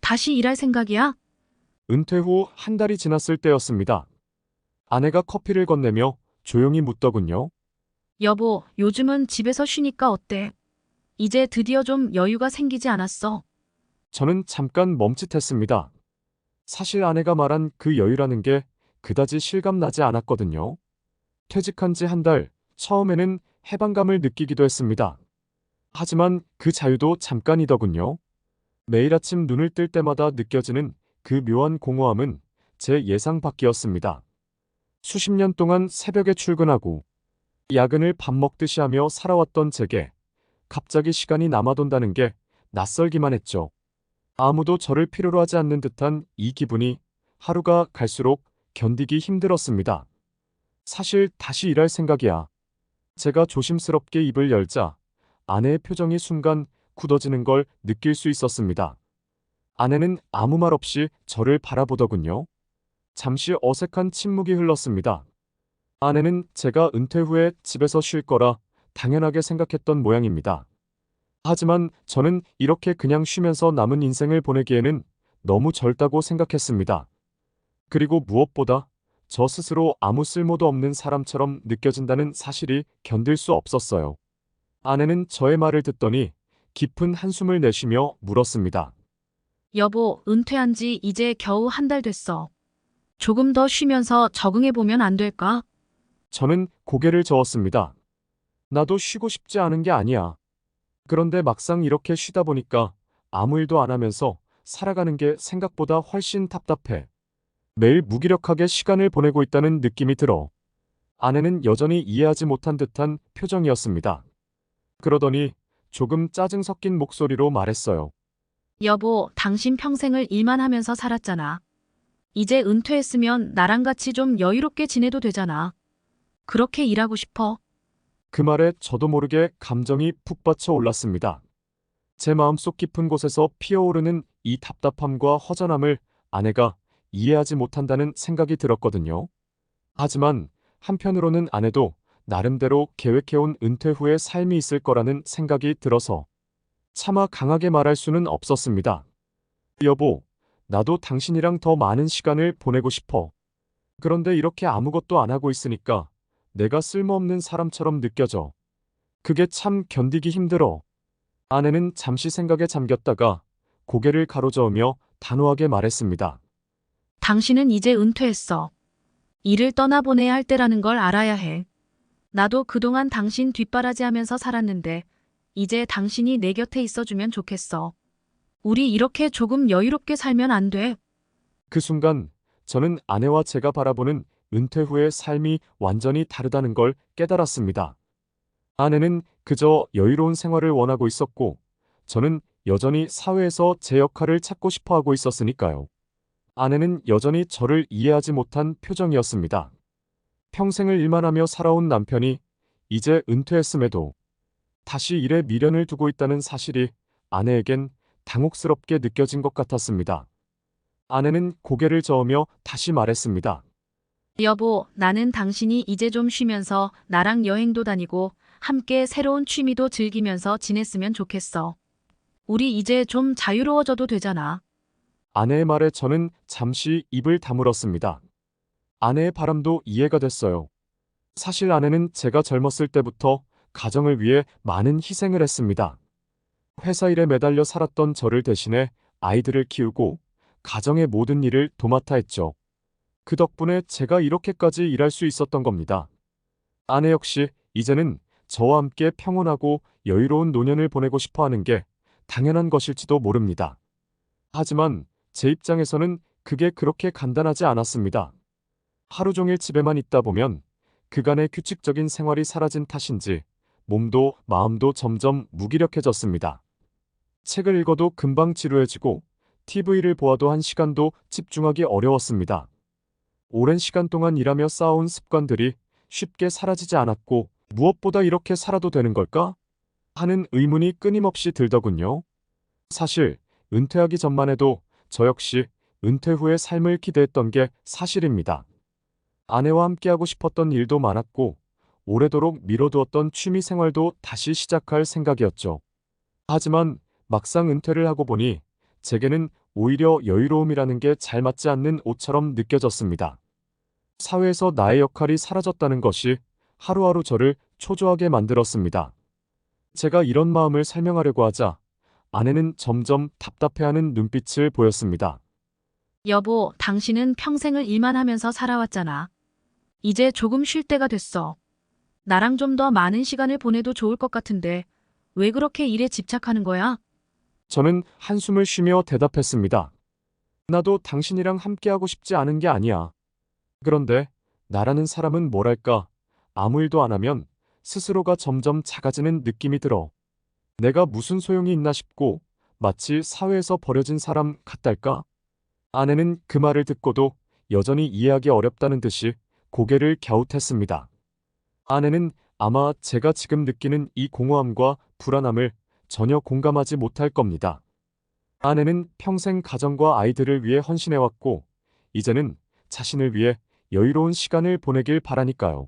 다시 일할 생각이야? 은퇴 후 한 달이 지났을 때였습니다. 아내가 커피를 건네며 조용히 묻더군요. 여보, 요즘은 집에서 쉬니까 어때? 이제 드디어 좀 여유가 생기지 않았어. 저는 잠깐 멈칫했습니다. 사실 아내가 말한 그 여유라는 게 그다지 실감나지 않았거든요. 퇴직한 지 한 달, 처음에는 해방감을 느끼기도 했습니다. 하지만 그 자유도 잠깐이더군요. 매일 아침 눈을 뜰 때마다 느껴지는 그 묘한 공허함은 제 예상 밖이었습니다. 수십 년 동안 새벽에 출근하고 야근을 밥 먹듯이 하며 살아왔던 제게 갑자기 시간이 남아돈다는 게 낯설기만 했죠. 아무도 저를 필요로 하지 않는 듯한 이 기분이 하루가 갈수록 견디기 힘들었습니다. 사실 다시 일할 생각이야. 제가 조심스럽게 입을 열자 아내의 표정이 순간 굳어지는 걸 느낄 수 있었습니다. 아내는 아무 말 없이 저를 바라보더군요. 잠시 어색한 침묵이 흘렀습니다. 아내는 제가 은퇴 후에 집에서 쉴 거라 당연하게 생각했던 모양입니다. 하지만 저는 이렇게 그냥 쉬면서 남은 인생을 보내기에는 너무 젊다고 생각했습니다. 그리고 무엇보다 저 스스로 아무 쓸모도 없는 사람처럼 느껴진다는 사실이 견딜 수 없었어요. 아내는 저의 말을 듣더니 깊은 한숨을 내쉬며 물었습니다. 여보, 은퇴한 지 이제 겨우 한 달 됐어. 조금 더 쉬면서 적응해보면 안 될까? 저는 고개를 저었습니다. 나도 쉬고 싶지 않은 게 아니야. 그런데 막상 이렇게 쉬다 보니까 아무 일도 안 하면서 살아가는 게 생각보다 훨씬 답답해. 매일 무기력하게 시간을 보내고 있다는 느낌이 들어. 아내는 여전히 이해하지 못한 듯한 표정이었습니다. 그러더니 조금 짜증 섞인 목소리로 말했어요. 여보, 당신 평생을 일만 하면서 살았잖아. 이제 은퇴했으면 나랑 같이 좀 여유롭게 지내도 되잖아. 그렇게 일하고 싶어. 그 말에 저도 모르게 감정이 푹 받쳐 올랐습니다. 제 마음속 깊은 곳에서 피어오르는 이 답답함과 허전함을 아내가 이해하지 못한다는 생각이 들었거든요. 하지만 한편으로는 아내도 나름대로 계획해온 은퇴 후의 삶이 있을 거라는 생각이 들어서 차마 강하게 말할 수는 없었습니다. 여보, 나도 당신이랑 더 많은 시간을 보내고 싶어. 그런데 이렇게 아무것도 안 하고 있으니까 내가 쓸모없는 사람처럼 느껴져. 그게 참 견디기 힘들어. 아내는 잠시 생각에 잠겼다가 고개를 가로저으며 단호하게 말했습니다. 당신은 이제 은퇴했어. 일을 떠나보내야 할 때라는 걸 알아야 해. 나도 그동안 당신 뒷바라지 하면서 살았는데, 이제 당신이 내 곁에 있어주면 좋겠어. 우리 이렇게 조금 여유롭게 살면 안 돼. 그 순간 저는 아내와 제가 바라보는 은퇴 후의 삶이 완전히 다르다는 걸 깨달았습니다. 아내는 그저 여유로운 생활을 원하고 있었고, 저는 여전히 사회에서 제 역할을 찾고 싶어 하고 있었으니까요. 아내는 여전히 저를 이해하지 못한 표정이었습니다. 평생을 일만 하며 살아온 남편이 이제 은퇴했음에도 다시 일에 미련을 두고 있다는 사실이 아내에겐 당혹스럽게 느껴진 것 같았습니다. 아내는 고개를 저으며 다시 말했습니다. 여보, 나는 당신이 이제 좀 쉬면서 나랑 여행도 다니고 함께 새로운 취미도 즐기면서 지냈으면 좋겠어. 우리 이제 좀 자유로워져도 되잖아. 아내의 말에 저는 잠시 입을 다물었습니다. 아내의 바람도 이해가 됐어요. 사실 아내는 제가 젊었을 때부터 가정을 위해 많은 희생을 했습니다. 회사 일에 매달려 살았던 저를 대신해 아이들을 키우고 가정의 모든 일을 도맡아 했죠. 그 덕분에 제가 이렇게까지 일할 수 있었던 겁니다. 아내 역시 이제는 저와 함께 평온하고 여유로운 노년을 보내고 싶어 하는 게 당연한 것일지도 모릅니다. 하지만 제 입장에서는 그게 그렇게 간단하지 않았습니다. 하루 종일 집에만 있다 보면 그간의 규칙적인 생활이 사라진 탓인지 몸도 마음도 점점 무기력해졌습니다. 책을 읽어도 금방 지루해지고 TV를 보아도 한 시간도 집중하기 어려웠습니다. 오랜 시간 동안 일하며 쌓아온 습관들이 쉽게 사라지지 않았고 무엇보다 이렇게 살아도 되는 걸까? 하는 의문이 끊임없이 들더군요. 사실 은퇴하기 전만 해도 저 역시 은퇴 후의 삶을 기대했던 게 사실입니다. 아내와 함께하고 싶었던 일도 많았고 오래도록 미뤄두었던 취미 생활도 다시 시작할 생각이었죠. 하지만 막상 은퇴를 하고 보니 제게는 오히려 여유로움이라는 게 잘 맞지 않는 옷처럼 느껴졌습니다. 사회에서 나의 역할이 사라졌다는 것이 하루하루 저를 초조하게 만들었습니다. 제가 이런 마음을 설명하려고 하자 아내는 점점 답답해하는 눈빛을 보였습니다. 여보, 당신은 평생을 일만 하면서 살아왔잖아. 이제 조금 쉴 때가 됐어. 나랑 좀 더 많은 시간을 보내도 좋을 것 같은데 왜 그렇게 일에 집착하는 거야? 저는 한숨을 쉬며 대답했습니다. 나도 당신이랑 함께하고 싶지 않은 게 아니야. 그런데 나라는 사람은 뭐랄까, 아무 일도 안 하면 스스로가 점점 작아지는 느낌이 들어. 내가 무슨 소용이 있나 싶고 마치 사회에서 버려진 사람 같달까? 아내는 그 말을 듣고도 여전히 이해하기 어렵다는 듯이 고개를 갸웃했습니다. 아내는 아마 제가 지금 느끼는 이 공허함과 불안함을 전혀 공감하지 못할 겁니다. 아내는 평생 가정과 아이들을 위해 헌신해왔고, 이제는 자신을 위해 여유로운 시간을 보내길 바라니까요.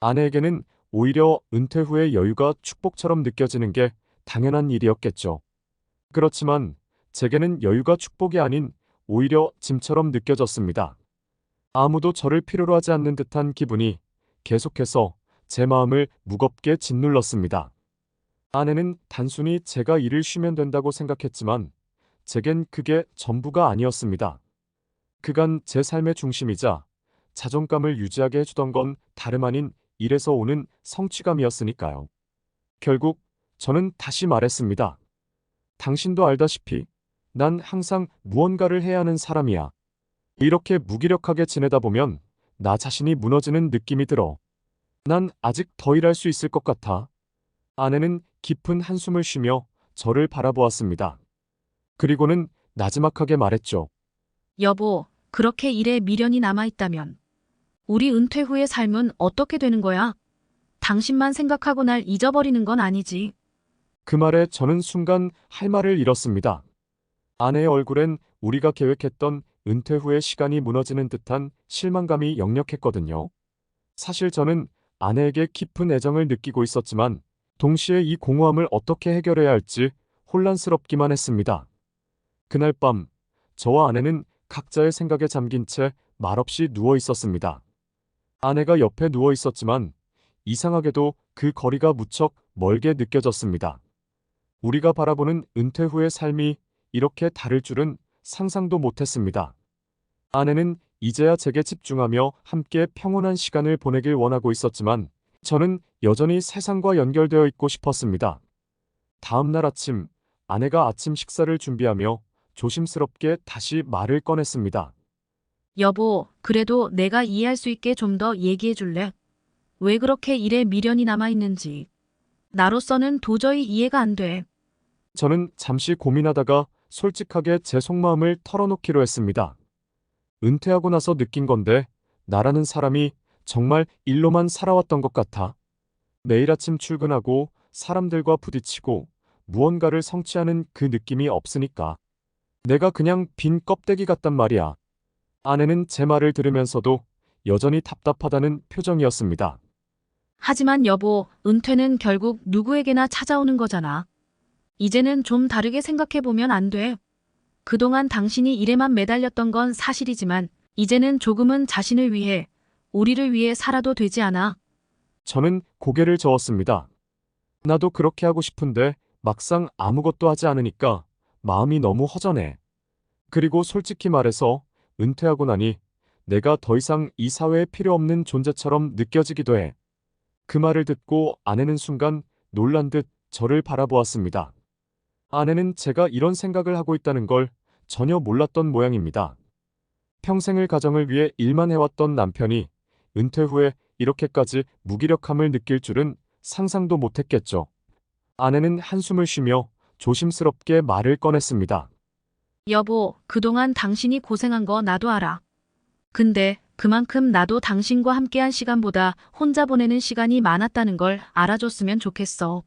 아내에게는 오히려 은퇴 후의 여유가 축복처럼 느껴지는 게 당연한 일이었겠죠. 그렇지만 제게는 여유가 축복이 아닌 오히려 짐처럼 느껴졌습니다. 아무도 저를 필요로 하지 않는 듯한 기분이 계속해서 제 마음을 무겁게 짓눌렀습니다. 아내는 단순히 제가 일을 쉬면 된다고 생각했지만 제겐 그게 전부가 아니었습니다. 그간 제 삶의 중심이자 자존감을 유지하게 해주던 건 다름 아닌 일에서 오는 성취감이었으니까요. 결국 저는 다시 말했습니다. 당신도 알다시피 난 항상 무언가를 해야 하는 사람이야. 이렇게 무기력하게 지내다 보면 나 자신이 무너지는 느낌이 들어. 난 아직 더 일할 수 있을 것 같아. 아내는 깊은 한숨을 쉬며 저를 바라보았습니다. 그리고는 나지막하게 말했죠. 여보, 그렇게 일에 미련이 남아있다면 우리 은퇴 후의 삶은 어떻게 되는 거야? 당신만 생각하고 날 잊어버리는 건 아니지. 그 말에 저는 순간 할 말을 잃었습니다. 아내의 얼굴엔 우리가 계획했던 은퇴 후의 시간이 무너지는 듯한 실망감이 역력했거든요. 사실 저는 아내에게 깊은 애정을 느끼고 있었지만 동시에 이 공허함을 어떻게 해결해야 할지 혼란스럽기만 했습니다. 그날 밤 저와 아내는 각자의 생각에 잠긴 채 말없이 누워 있었습니다. 아내가 옆에 누워 있었지만 이상하게도 그 거리가 무척 멀게 느껴졌습니다. 우리가 바라보는 은퇴 후의 삶이 이렇게 다를 줄은 상상도 못했습니다. 아내는 이제야 제게 집중하며 함께 평온한 시간을 보내길 원하고 있었지만 저는 여전히 세상과 연결되어 있고 싶었습니다. 다음 날 아침 아내가 아침 식사를 준비하며 조심스럽게 다시 말을 꺼냈습니다. 여보, 그래도 내가 이해할 수 있게 좀 더 얘기해 줄래? 왜 그렇게 일에 미련이 남아있는지. 나로서는 도저히 이해가 안 돼. 저는 잠시 고민하다가 솔직하게 제 속마음을 털어놓기로 했습니다. 은퇴하고 나서 느낀 건데 나라는 사람이 정말 일로만 살아왔던 것 같아. 매일 아침 출근하고 사람들과 부딪히고 무언가를 성취하는 그 느낌이 없으니까. 내가 그냥 빈 껍데기 같단 말이야. 아내는 제 말을 들으면서도 여전히 답답하다는 표정이었습니다. 하지만 여보, 은퇴는 결국 누구에게나 찾아오는 거잖아. 이제는 좀 다르게 생각해보면 안 돼. 그동안 당신이 일에만 매달렸던 건 사실이지만 이제는 조금은 자신을 위해, 우리를 위해 살아도 되지 않아? 저는 고개를 저었습니다. 나도 그렇게 하고 싶은데 막상 아무것도 하지 않으니까 마음이 너무 허전해. 그리고 솔직히 말해서 은퇴하고 나니 내가 더 이상 이 사회에 필요 없는 존재처럼 느껴지기도 해. 그 말을 듣고 아내는 순간 놀란 듯 저를 바라보았습니다. 아내는 제가 이런 생각을 하고 있다는 걸 전혀 몰랐던 모양입니다. 평생을 가정을 위해 일만 해왔던 남편이 은퇴 후에 이렇게까지 무기력함을 느낄 줄은 상상도 못했겠죠. 아내는 한숨을 쉬며 조심스럽게 말을 꺼냈습니다. 여보, 그동안 당신이 고생한 거 나도 알아. 근데 그만큼 나도 당신과 함께한 시간보다 혼자 보내는 시간이 많았다는 걸 알아줬으면 좋겠어.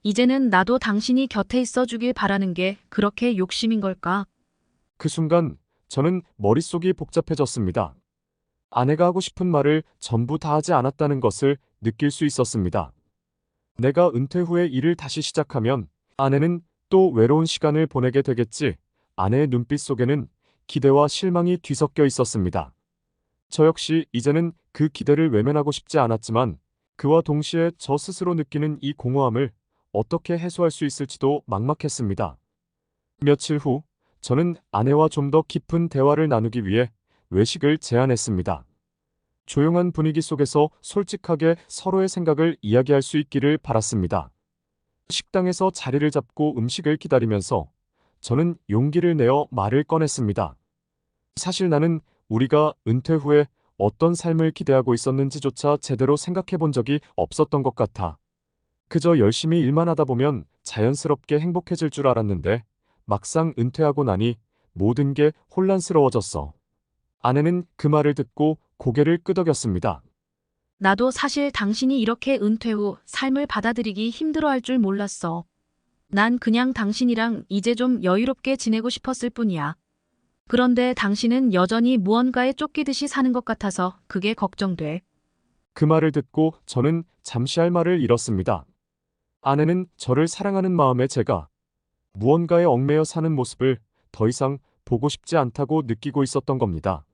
이제는 나도 당신이 곁에 있어 주길 바라는 게 그렇게 욕심인 걸까? 그 순간 저는 머릿속이 복잡해졌습니다. 아내가 하고 싶은 말을 전부 다 하지 않았다는 것을 느낄 수 있었습니다. 내가 은퇴 후에 일을 다시 시작하면 아내는 또 외로운 시간을 보내게 되겠지. 아내의 눈빛 속에는 기대와 실망이 뒤섞여 있었습니다. 저 역시 이제는 그 기대를 외면하고 싶지 않았지만 그와 동시에 저 스스로 느끼는 이 공허함을 어떻게 해소할 수 있을지도 막막했습니다. 며칠 후 저는 아내와 좀 더 깊은 대화를 나누기 위해 외식을 제안했습니다. 조용한 분위기 속에서 솔직하게 서로의 생각을 이야기할 수 있기를 바랐습니다. 식당에서 자리를 잡고 음식을 기다리면서 저는 용기를 내어 말을 꺼냈습니다. 사실 나는 우리가 은퇴 후에 어떤 삶을 기대하고 있었는지조차 제대로 생각해 본 적이 없었던 것 같아. 그저 열심히 일만 하다 보면 자연스럽게 행복해질 줄 알았는데 막상 은퇴하고 나니 모든 게 혼란스러워졌어. 아내는 그 말을 듣고 고개를 끄덕였습니다. 나도 사실 당신이 이렇게 은퇴 후 삶을 받아들이기 힘들어할 줄 몰랐어. 난 그냥 당신이랑 이제 좀 여유롭게 지내고 싶었을 뿐이야. 그런데 당신은 여전히 무언가에 쫓기듯이 사는 것 같아서 그게 걱정돼. 그 말을 듣고 저는 잠시 할 말을 잃었습니다. 아내는 저를 사랑하는 마음에 제가 무언가에 얽매여 사는 모습을 더 이상 보고 싶지 않다고 느끼고 있었던 겁니다.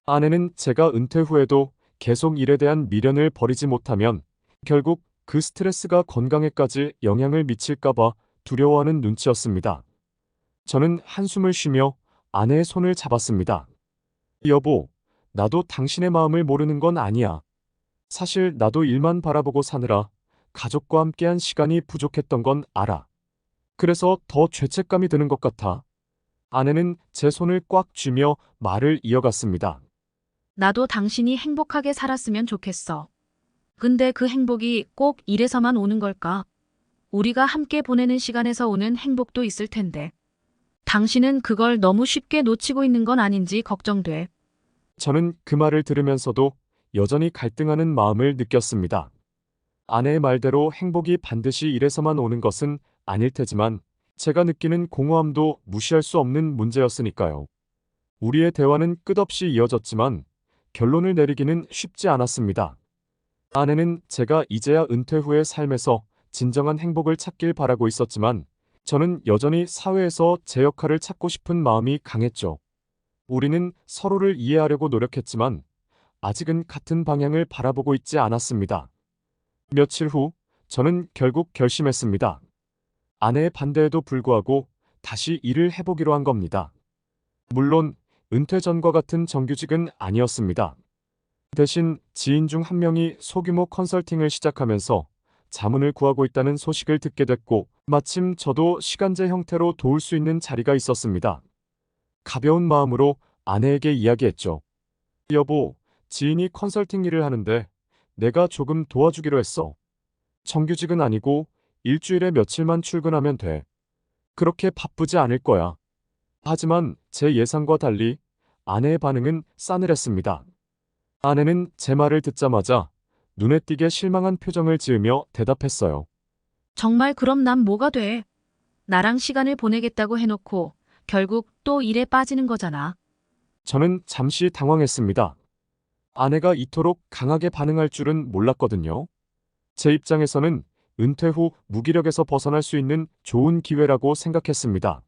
아내는 제가 은퇴 후에도 계속 일에 대한 미련을 버리지 못하면 결국 그 스트레스가 건강에까지 영향을 미칠까봐 두려워하는 눈치였습니다. 저는 한숨을 쉬며 아내의 손을 잡았습니다. 여보, 나도 당신의 마음을 모르는 건 아니야. 사실 나도 일만 바라보고 사느라 가족과 함께한 시간이 부족했던 건 알아. 그래서 더 죄책감이 드는 것 같아. 아내는 제 손을 꽉 쥐며 말을 이어갔습니다. 나도 당신이 행복하게 살았으면 좋겠어. 근데 그 행복이 꼭 일에서만 오는 걸까? 우리가 함께 보내는 시간에서 오는 행복도 있을 텐데. 당신은 그걸 너무 쉽게 놓치고 있는 건 아닌지 걱정돼. 저는 그 말을 들으면서도 여전히 갈등하는 마음을 느꼈습니다. 아내의 말대로 행복이 반드시 일에서만 오는 것은 아닐 테지만 제가 느끼는 공허함도 무시할 수 없는 문제였으니까요. 우리의 대화는 끝없이 이어졌지만 결론을 내리기는 쉽지 않았습니다. 아내는 제가 이제야 은퇴 후의 삶에서 진정한 행복을 찾길 바라고 있었지만 저는 여전히 사회에서 제 역할을 찾고 싶은 마음이 강했죠. 우리는 서로를 이해하려고 노력했지만 아직은 같은 방향을 바라보고 있지 않았습니다. 며칠 후 저는 결국 결심했습니다. 아내의 반대에도 불구하고 다시 일을 해보기로 한 겁니다. 물론 은퇴 전과 같은 정규직은 아니었습니다. 대신 지인 중 한 명이 소규모 컨설팅을 시작하면서 자문을 구하고 있다는 소식을 듣게 됐고 마침 저도 시간제 형태로 도울 수 있는 자리가 있었습니다. 가벼운 마음으로 아내에게 이야기했죠. 여보, 지인이 컨설팅 일을 하는데 내가 조금 도와주기로 했어. 정규직은 아니고 일주일에 며칠만 출근하면 돼. 그렇게 바쁘지 않을 거야. 하지만 제 예상과 달리 아내의 반응은 싸늘했습니다. 아내는 제 말을 듣자마자 눈에 띄게 실망한 표정을 지으며 대답했어요. 정말 그럼 난 뭐가 돼? 나랑 시간을 보내겠다고 해놓고 결국 또 일에 빠지는 거잖아. 저는 잠시 당황했습니다. 아내가 이토록 강하게 반응할 줄은 몰랐거든요. 제 입장에서는 은퇴 후 무기력에서 벗어날 수 있는 좋은 기회라고 생각했습니다.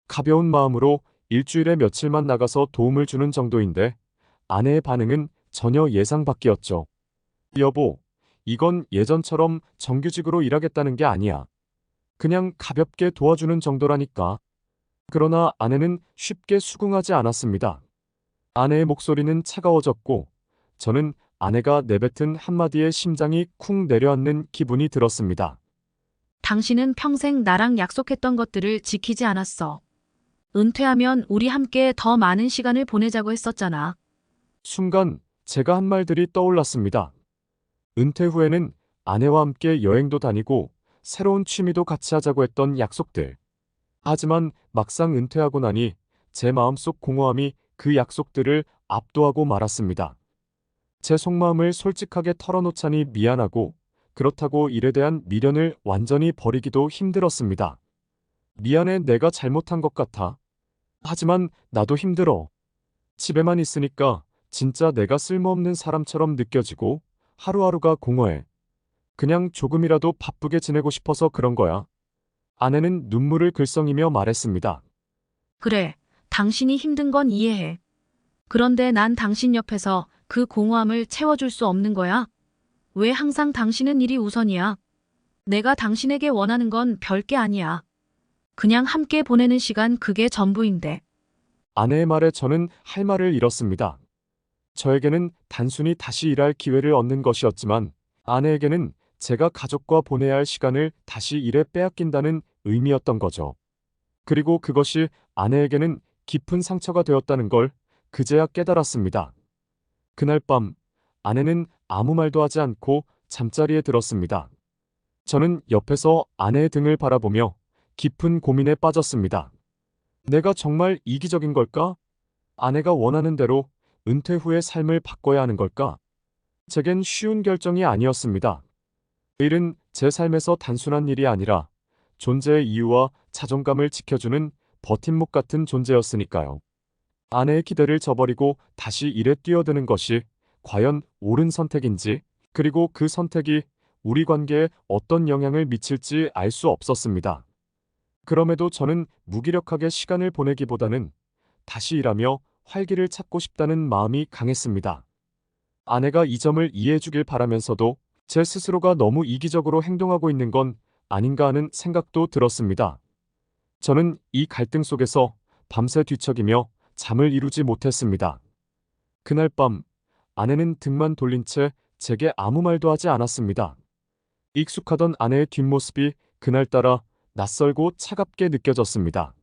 가벼운 마음으로 일주일에 며칠만 나가서 도움을 주는 정도인데 아내의 반응은 전혀 예상 밖이었죠. 여보, 이건 예전처럼 정규직으로 일하겠다는 게 아니야. 그냥 가볍게 도와주는 정도라니까. 그러나 아내는 쉽게 수긍하지 않았습니다. 아내의 목소리는 차가워졌고 저는 아내가 내뱉은 한마디에 심장이 쿵 내려앉는 기분이 들었습니다. 당신은 평생 나랑 약속했던 것들을 지키지 않았어. 은퇴하면 우리 함께 더 많은 시간을 보내자고 했었잖아. 순간 제가 한 말들이 떠올랐습니다. 은퇴 후에는 아내와 함께 여행도 다니고 새로운 취미도 같이 하자고 했던 약속들. 하지만 막상 은퇴하고 나니 제 마음속 공허함이 그 약속들을 압도하고 말았습니다. 제 속마음을 솔직하게 털어놓자니 미안하고 그렇다고 일에 대한 미련을 완전히 버리기도 힘들었습니다. 미안해, 내가 잘못한 것 같아. 하지만 나도 힘들어. 집에만 있으니까 진짜 내가 쓸모없는 사람처럼 느껴지고 하루하루가 공허해. 그냥 조금이라도 바쁘게 지내고 싶어서 그런 거야. 아내는 눈물을 글썽이며 말했습니다. 그래, 당신이 힘든 건 이해해. 그런데 난 당신 옆에서 그 공허함을 채워줄 수 없는 거야? 왜 항상 당신은 일이 우선이야? 내가 당신에게 원하는 건 별게 아니야. 그냥 함께 보내는 시간 그게 전부인데. 아내의 말에 저는 할 말을 잃었습니다. 저에게는 단순히 다시 일할 기회를 얻는 것이었지만 아내에게는 제가 가족과 보내야 할 시간을 다시 일에 빼앗긴다는 의미였던 거죠. 그리고 그것이 아내에게는 깊은 상처가 되었다는 걸 그제야 깨달았습니다. 그날 밤 아내는 아무 말도 하지 않고 잠자리에 들었습니다. 저는 옆에서 아내의 등을 바라보며 깊은 고민에 빠졌습니다. 내가 정말 이기적인 걸까? 아내가 원하는 대로 은퇴 후의 삶을 바꿔야 하는 걸까? 제겐 쉬운 결정이 아니었습니다. 일은 제 삶에서 단순한 일이 아니라 존재의 이유와 자존감을 지켜주는 버팀목 같은 존재였으니까요. 아내의 기대를 저버리고 다시 일에 뛰어드는 것이 과연 옳은 선택인지, 그리고 그 선택이 우리 관계에 어떤 영향을 미칠지 알 수 없었습니다. 그럼에도 저는 무기력하게 시간을 보내기보다는 다시 일하며 활기를 찾고 싶다는 마음이 강했습니다. 아내가 이 점을 이해해 주길 바라면서도 제 스스로가 너무 이기적으로 행동하고 있는 건 아닌가 하는 생각도 들었습니다. 저는 이 갈등 속에서 밤새 뒤척이며 잠을 이루지 못했습니다. 그날 밤 아내는 등만 돌린 채 제게 아무 말도 하지 않았습니다. 익숙하던 아내의 뒷모습이 그날따라 낯설고 차갑게 느껴졌습니다.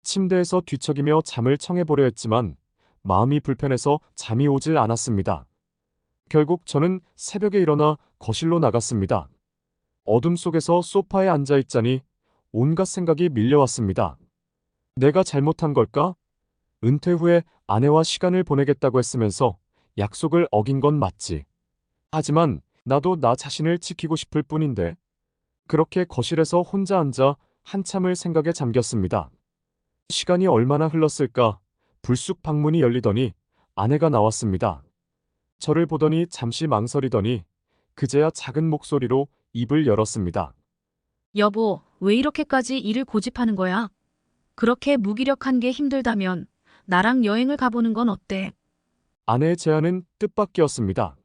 침대에서 뒤척이며 잠을 청해보려 했지만 마음이 불편해서 잠이 오질 않았습니다. 결국 저는 새벽에 일어나 거실로 나갔습니다. 어둠 속에서 소파에 앉아 있자니 온갖 생각이 밀려왔습니다. 내가 잘못한 걸까? 은퇴 후에 아내와 시간을 보내겠다고 했으면서 약속을 어긴 건 맞지. 하지만 나도 나 자신을 지키고 싶을 뿐인데. 그렇게 거실에서 혼자 앉아 한참을 생각에 잠겼습니다. 시간이 얼마나 흘렀을까? 불쑥 방문이 열리더니 아내가 나왔습니다. 저를 보더니 잠시 망설이더니 그제야 작은 목소리로 입을 열었습니다. 여보, 왜 이렇게까지 일을 고집하는 거야? 그렇게 무기력한 게 힘들다면 나랑 여행을 가보는 건 어때? 아내의 제안은 뜻밖이었습니다.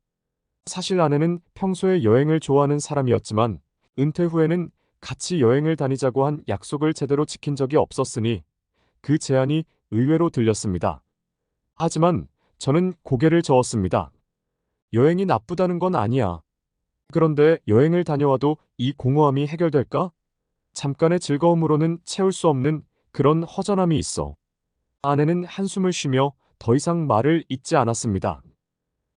사실 아내는 평소에 여행을 좋아하는 사람이었지만 은퇴 후에는 같이 여행을 다니자고 한 약속을 제대로 지킨 적이 없었으니 그 제안이 의외로 들렸습니다. 하지만 저는 고개를 저었습니다. 여행이 나쁘다는 건 아니야. 그런데 여행을 다녀와도 이 공허함이 해결될까? 잠깐의 즐거움으로는 채울 수 없는 그런 허전함이 있어. 아내는 한숨을 쉬며 더 이상 말을 잇지 않았습니다.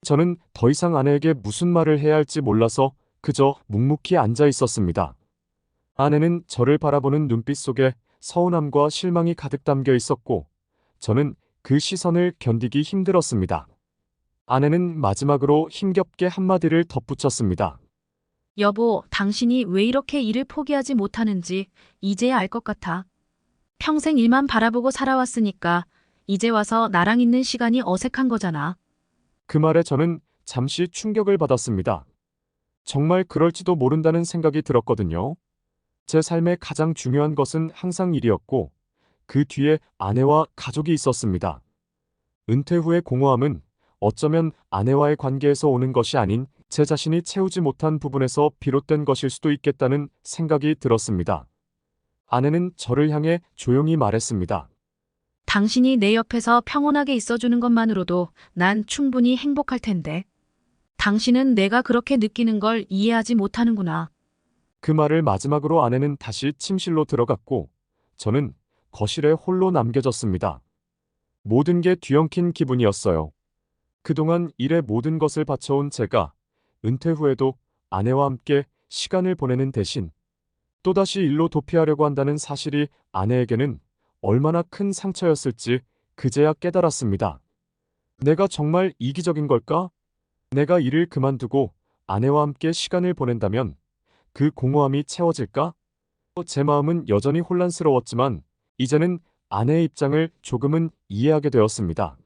저는 더 이상 아내에게 무슨 말을 해야 할지 몰라서 그저 묵묵히 앉아 있었습니다. 아내는 저를 바라보는 눈빛 속에 서운함과 실망이 가득 담겨 있었고, 저는 그 시선을 견디기 힘들었습니다. 아내는 마지막으로 힘겹게 한마디를 덧붙였습니다. 여보, 당신이 왜 이렇게 일을 포기하지 못하는지 이제야 알 것 같아. 평생 일만 바라보고 살아왔으니까 이제 와서 나랑 있는 시간이 어색한 거잖아. 그 말에 저는 잠시 충격을 받았습니다. 정말 그럴지도 모른다는 생각이 들었거든요. 제 삶의 가장 중요한 것은 항상 일이었고, 그 뒤에 아내와 가족이 있었습니다. 은퇴 후의 공허함은 어쩌면 아내와의 관계에서 오는 것이 아닌 제 자신이 채우지 못한 부분에서 비롯된 것일 수도 있겠다는 생각이 들었습니다. 아내는 저를 향해 조용히 말했습니다. 당신이 내 옆에서 평온하게 있어주는 것만으로도 난 충분히 행복할 텐데. 당신은 내가 그렇게 느끼는 걸 이해하지 못하는구나. 그 말을 마지막으로 아내는 다시 침실로 들어갔고, 저는 거실에 홀로 남겨졌습니다. 모든 게 뒤엉킨 기분이었어요. 그동안 일에 모든 것을 바쳐온 제가 은퇴 후에도 아내와 함께 시간을 보내는 대신 또다시 일로 도피하려고 한다는 사실이 아내에게는 얼마나 큰 상처였을지 그제야 깨달았습니다. 내가 정말 이기적인 걸까? 내가 일을 그만두고 아내와 함께 시간을 보낸다면 그 공허함이 채워질까? 제 마음은 여전히 혼란스러웠지만 이제는 아내의 입장을 조금은 이해하게 되었습니다.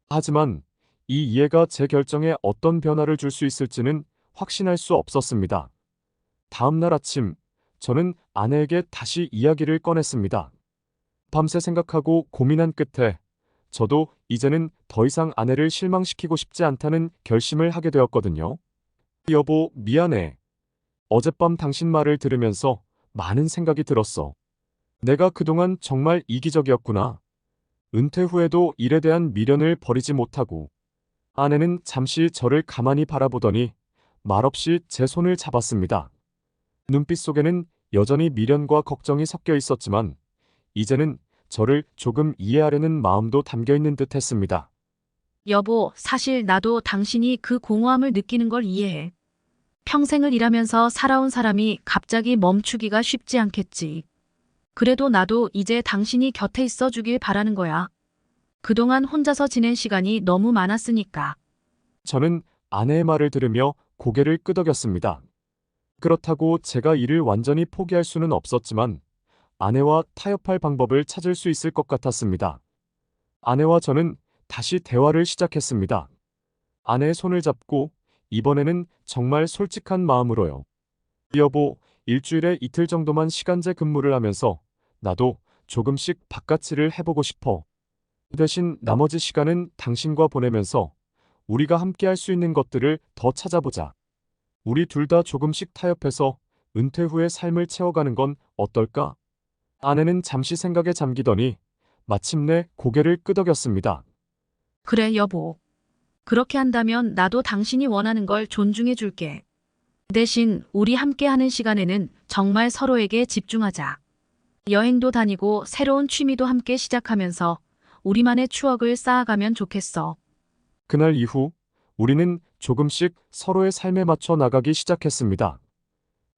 하지만 이 이해가 제 결정에 어떤 변화를 줄 수 있을지는 확신할 수 없었습니다. 다음 날 아침, 저는 아내에게 다시 이야기를 꺼냈습니다. 밤새 생각하고 고민한 끝에 저도 이제는 더 이상 아내를 실망시키고 싶지 않다는 결심을 하게 되었거든요. 여보, 미안해. 어젯밤 당신 말을 들으면서 많은 생각이 들었어. 내가 그동안 정말 이기적이었구나. 은퇴 후에도 일에 대한 미련을 버리지 못하고. 아내는 잠시 저를 가만히 바라보더니 말없이 제 손을 잡았습니다. 눈빛 속에는 여전히 미련과 걱정이 섞여 있었지만 이제는 저를 조금 이해하려는 마음도 담겨 있는 듯 했습니다. 여보, 사실 나도 당신이 그 공허함을 느끼는 걸 이해해. 평생을 일하면서 살아온 사람이 갑자기 멈추기가 쉽지 않겠지. 그래도 나도 이제 당신이 곁에 있어 주길 바라는 거야. 그동안 혼자서 지낸 시간이 너무 많았으니까. 저는 아내의 말을 들으며 고개를 끄덕였습니다. 그렇다고 제가 일을 완전히 포기할 수는 없었지만 아내와 타협할 방법을 찾을 수 있을 것 같았습니다. 아내와 저는 다시 대화를 시작했습니다. 아내의 손을 잡고 이번에는 정말 솔직한 마음으로요. 여보, 일주일에 이틀 정도만 시간제 근무를 하면서 나도 조금씩 바깥일을 해보고 싶어. 대신 나머지 시간은 당신과 보내면서 우리가 함께 할 수 있는 것들을 더 찾아보자. 우리 둘 다 조금씩 타협해서 은퇴 후의 삶을 채워가는 건 어떨까? 아내는 잠시 생각에 잠기더니 마침내 고개를 끄덕였습니다. 그래, 여보. 그렇게 한다면 나도 당신이 원하는 걸 존중해 줄게. 대신 우리 함께 하는 시간에는 정말 서로에게 집중하자. 여행도 다니고 새로운 취미도 함께 시작하면서 우리만의 추억을 쌓아가면 좋겠어. 그날 이후 우리는 조금씩 서로의 삶에 맞춰 나가기 시작했습니다.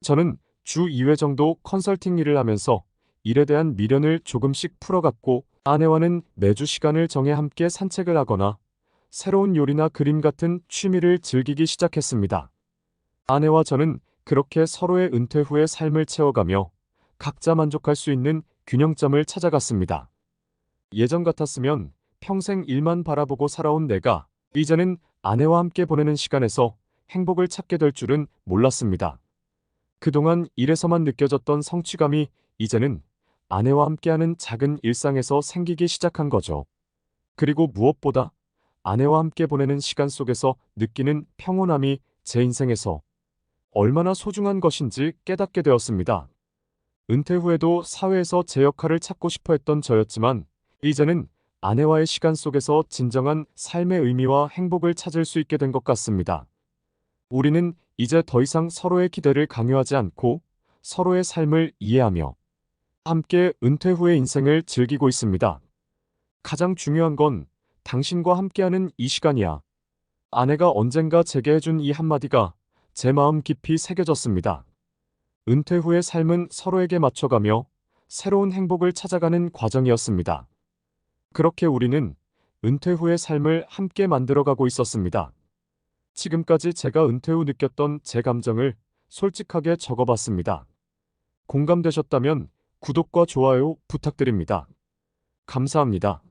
저는 주 2회 정도 컨설팅 일을 하면서 일에 대한 미련을 조금씩 풀어갔고 아내와는 매주 시간을 정해 함께 산책을 하거나 새로운 요리나 그림 같은 취미를 즐기기 시작했습니다. 아내와 저는 그렇게 서로의 은퇴 후의 삶을 채워가며 각자 만족할 수 있는 균형점을 찾아갔습니다. 예전 같았으면 평생 일만 바라보고 살아온 내가 이제는 아내와 함께 보내는 시간에서 행복을 찾게 될 줄은 몰랐습니다. 그동안 일에서만 느껴졌던 성취감이 이제는 아내와 함께하는 작은 일상에서 생기기 시작한 거죠. 그리고 무엇보다 아내와 함께 보내는 시간 속에서 느끼는 평온함이 제 인생에서 얼마나 소중한 것인지 깨닫게 되었습니다. 은퇴 후에도 사회에서 제 역할을 찾고 싶어 했던 저였지만 이제는 아내와의 시간 속에서 진정한 삶의 의미와 행복을 찾을 수 있게 된 것 같습니다. 우리는 이제 더 이상 서로의 기대를 강요하지 않고 서로의 삶을 이해하며 함께 은퇴 후의 인생을 즐기고 있습니다. 가장 중요한 건 당신과 함께하는 이 시간이야. 아내가 언젠가 제게 해준 이 한마디가 제 마음 깊이 새겨졌습니다. 은퇴 후의 삶은 서로에게 맞춰가며 새로운 행복을 찾아가는 과정이었습니다. 그렇게 우리는 은퇴 후의 삶을 함께 만들어가고 있었습니다. 지금까지 제가 은퇴 후 느꼈던 제 감정을 솔직하게 적어봤습니다. 공감되셨다면 구독과 좋아요 부탁드립니다. 감사합니다.